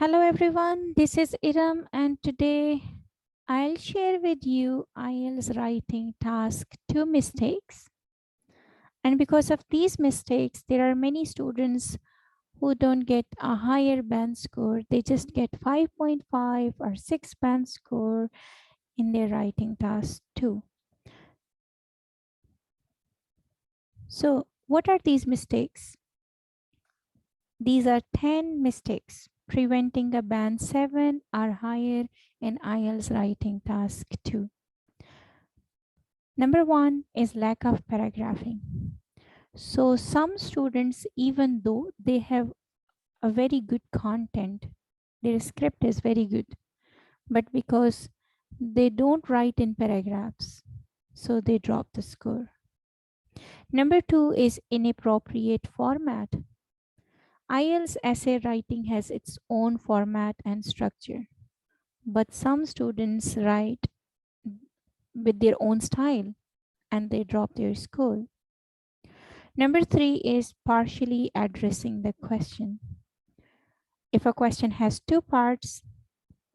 Hello everyone, this is Iram and today I'll share with you IELTS writing task 2 mistakes. And because of these mistakes, there are many students who don't get a higher band score. They just get 5.5 or 6 band score in their writing task 2. So what are these mistakes? These are 10 mistakes preventing a band 7 or higher in IELTS writing task 2. Number 1 is lack of paragraphing. So some students, even though they have a very good content, their script is very good, but because they don't write in paragraphs, so they drop the score. Number 2 is inappropriate format. IELTS essay writing has its own format and structure, but some students write with their own style and they drop their score. Number 3 is partially addressing the question. If a question has 2 parts,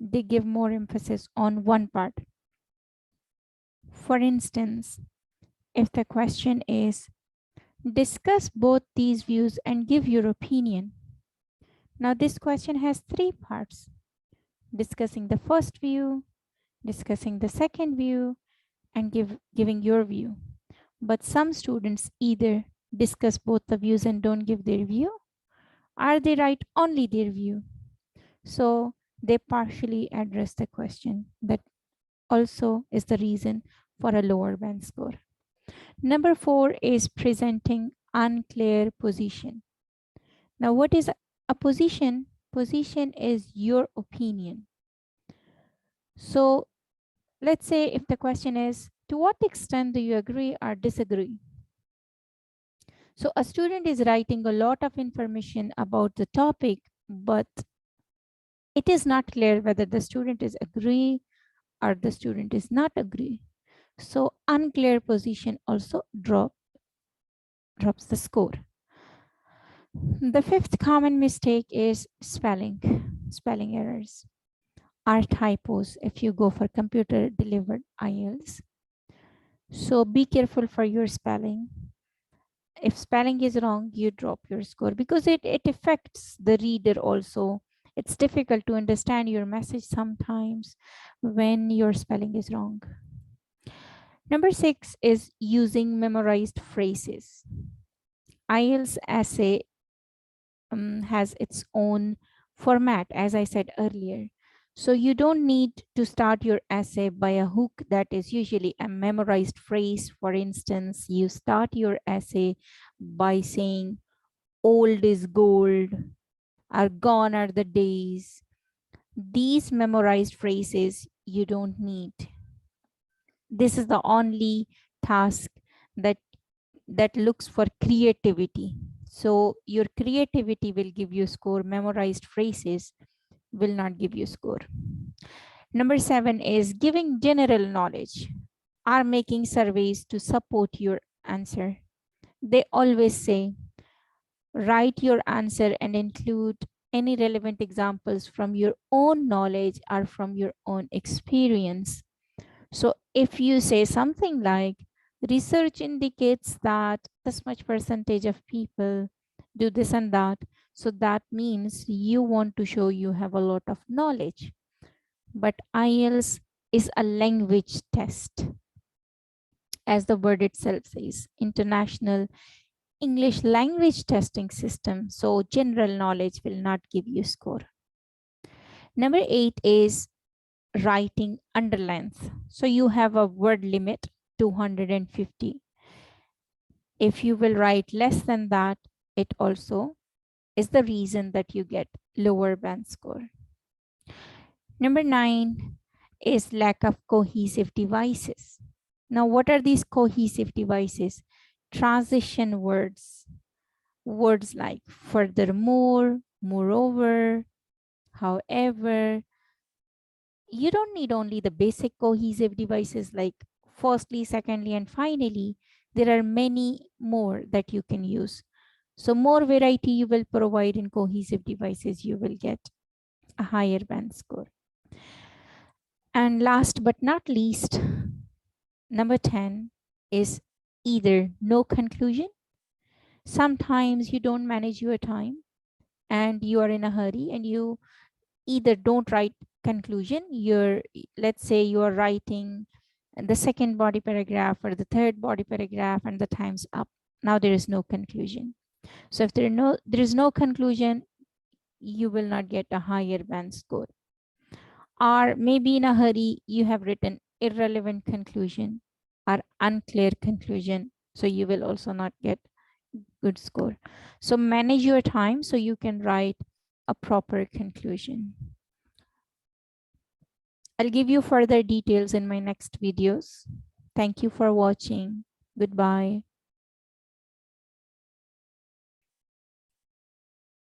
they give more emphasis on one part. For instance, if the question is, discuss both these views and give your opinion. Now this question has 3 parts: discussing the first view, discussing the second view, and giving your view. But some students either discuss both the views and don't give their view, or they write only their view. So they partially address the question. That also is the reason for a lower band score. Number 4 is presenting unclear position. Now, what is a position? Position is your opinion. So let's say if the question is, to what extent do you agree or disagree? So a student is writing a lot of information about the topic, but it is not clear whether the student is agree or the student is not agree. So unclear position also drops the score. The 5th common mistake is spelling errors or typos if you go for computer delivered IELTS. So be careful for your spelling. If spelling is wrong, you drop your score because it affects the reader also. It's difficult to understand your message sometimes when your spelling is wrong. Number 6 is using memorized phrases. IELTS essay has its own format, as I said earlier. So you don't need to start your essay by a hook that is usually a memorized phrase. For instance, you start your essay by saying, old is gold, or gone are the days. These memorized phrases you don't need. This is the only task that looks for creativity. So your creativity will give you score. Memorized phrases will not give you score. Number 7 is giving general knowledge or making surveys to support your answer. They always say, write your answer and include any relevant examples from your own knowledge or from your own experience. So if you say something like, research indicates that this much percentage of people do this and that, so that means you want to show you have a lot of knowledge. But IELTS is a language test, as the word itself says, International English Language Testing System. So general knowledge will not give you score. Number 8 is writing under length. So you have a word limit, 250. If you will write less than that, it also is the reason that you get lower band score. Number 9 is lack of cohesive devices. Now, what are these cohesive devices? Transition words. Words like furthermore, moreover, however. You don't need only the basic cohesive devices like firstly, secondly, and finally. There are many more that you can use. So more variety you will provide in cohesive devices, you will get a higher band score. And last but not least, number 10 is either no conclusion. Sometimes you don't manage your time and you are in a hurry and you either don't write conclusion, let's say you are writing the second body paragraph or the third body paragraph and the time's up. Now there is no conclusion. So if there is no conclusion, you will not get a higher band score. Or maybe in a hurry you have written irrelevant conclusion or unclear conclusion, so you will also not get good score. So manage your time so you can write a proper conclusion. I'll give you further details in my next videos. Thank you for watching. Goodbye.